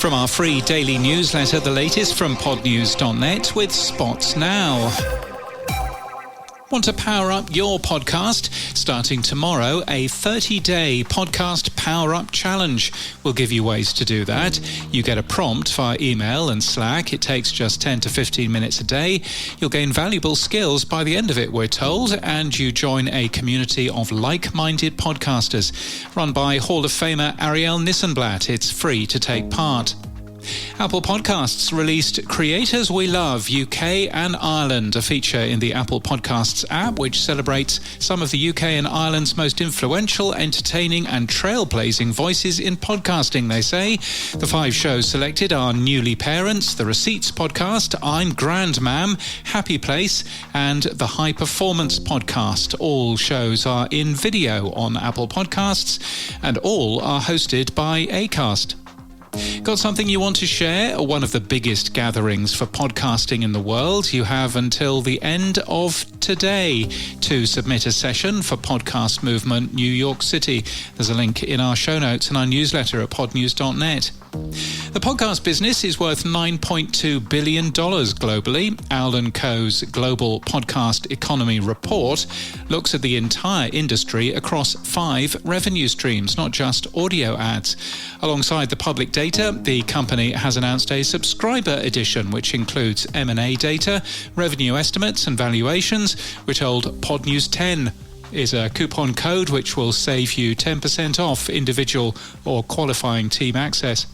From our free daily newsletter, the latest from podnews.net with Spots Now. Want to power up your podcast? Starting tomorrow, a 30-day podcast power-up challenge will give you ways to do that. You get a prompt via email and Slack. It takes just 10 to 15 minutes a day. You'll gain valuable skills by the end of it, we're told, and you join a community of like-minded podcasters run by Hall of Famer Ariel Nissenblatt. It's free to take part. Apple Podcasts released Creators We Love UK and Ireland, a feature in the Apple Podcasts app which celebrates some of the UK and Ireland's most influential, entertaining and trailblazing voices in podcasting, they say. The 5 shows selected are Newly Parents, The Receipts Podcast, I'm Grand Mam, Happy Place and The High Performance Podcast. All shows are in video on Apple Podcasts and all are hosted by Acast. Got something you want to share? One of the biggest gatherings for podcasting in the world. You have until the end of today to submit a session for Podcast Movement New York City. There's a link in our show notes and our newsletter at podnews.net. The podcast business is worth $9.2 billion globally. Owl & Co.'s Global Podcast Economy Report looks at the entire industry across 5 revenue streams, not just audio ads. Alongside the public data, the company has announced a subscriber edition, which includes M&A data, revenue estimates and valuations. We're told Podnews 10 is a coupon code which will save you 10% off individual or qualifying team access.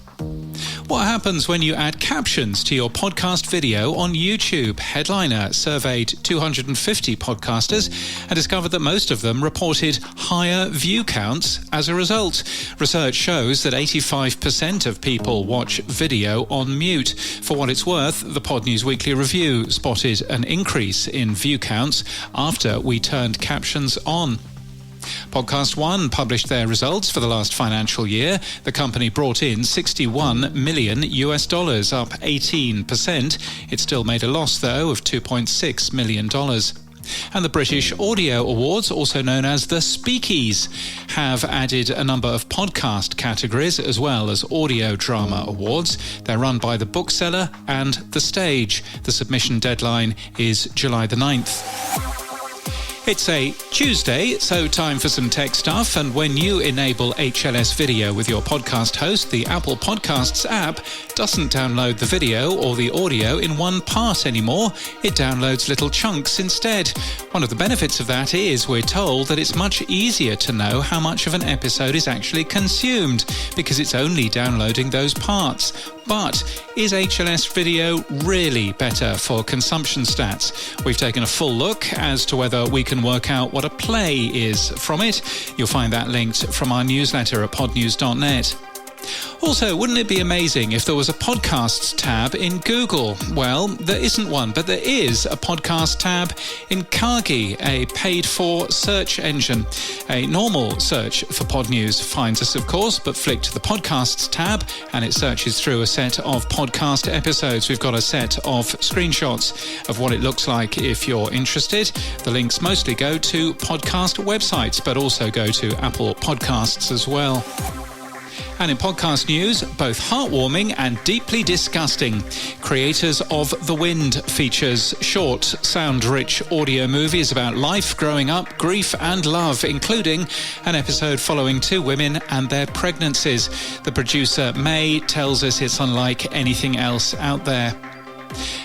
What happens when you add captions to your podcast video on YouTube? Headliner surveyed 250 podcasters and discovered that most of them reported higher view counts as a result. Research shows that 85% of people watch video on mute. For what it's worth, the Pod News Weekly Review spotted an increase in view counts after we turned captions on. Podcast One published their results for the last financial year. The company brought in $61 million, up 18%. It still made a loss, though, of $2.6 million. And the British Audio Awards, also known as the Speakies, have added a number of podcast categories as well as audio drama awards. They're run by The Bookseller and The Stage. The submission deadline is July the 9th. It's a Tuesday, so time for some tech stuff. And when you enable HLS video with your podcast host, the Apple Podcasts app doesn't download the video or the audio in one part anymore. It downloads little chunks instead. One of the benefits of that is, we're told, that it's much easier to know how much of an episode is actually consumed because it's only downloading those parts. But is HLS video really better for consumption stats? We've taken a full look as to whether we can work out what a play is from it. You'll find that linked from our newsletter at podnews.net. Also, wouldn't it be amazing if there was a podcasts tab in Google? Well, there isn't one, but there is a podcast tab in Kagi, a paid-for search engine. A normal search for Pod News finds us, of course, but flick to the podcasts tab and it searches through a set of podcast episodes. We've got a set of screenshots of what it looks like if you're interested. The links mostly go to podcast websites, but also go to Apple Podcasts as well. And in podcast news, both heartwarming and deeply disgusting. Creators of The Wind features short, sound-rich audio movies about life, growing up, grief and love, including an episode following 2 women and their pregnancies. The producer, May, tells us it's unlike anything else out there.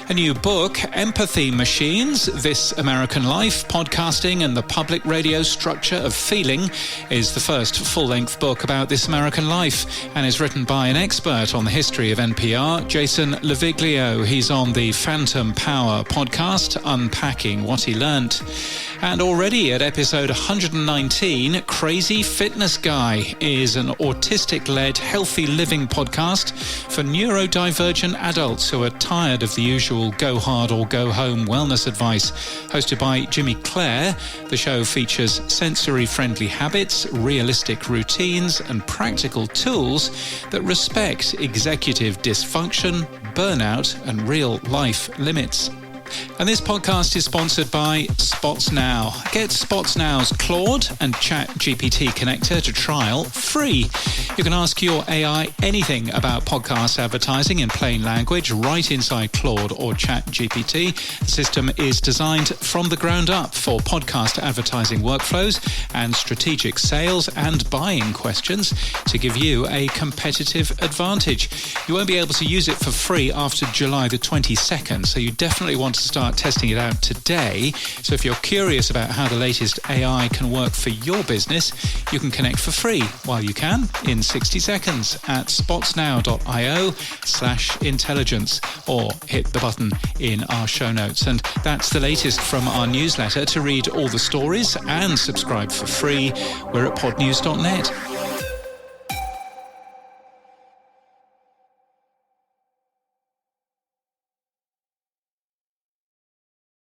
A new book, Empathy Machines, This American Life, Podcasting and the Public Radio Structure of Feeling, is the first full-length book about this American life and is written by an expert on the history of NPR, Jason Leviglio. He's on the Phantom Power podcast, unpacking what he learnt. And already at episode 119, Crazy Fitness Guy is an autistic-led healthy living podcast for neurodivergent adults who are tired of the usual go hard or go home wellness advice. Hosted by Jimmy Clare, the show features sensory-friendly habits, realistic routines, and practical tools that respect executive dysfunction, burnout, and real-life limits. And this podcast is sponsored by Spots Now. Get Spots Now's Claude and ChatGPT connector to trial free. You can ask your AI anything about podcast advertising in plain language right inside Claude or ChatGPT. The system is designed from the ground up for podcast advertising workflows and strategic sales and buying questions to give you a competitive advantage. You won't be able to use it for free after July the 22nd, so you definitely want to start testing it out today. So if you're curious about how the latest AI can work for your business, you can connect for free while you can in 60 seconds at spotsnow.io/intelligence or hit the button in our show notes. And that's the latest from our newsletter. To read all the stories and subscribe for free, we're at podnews.net.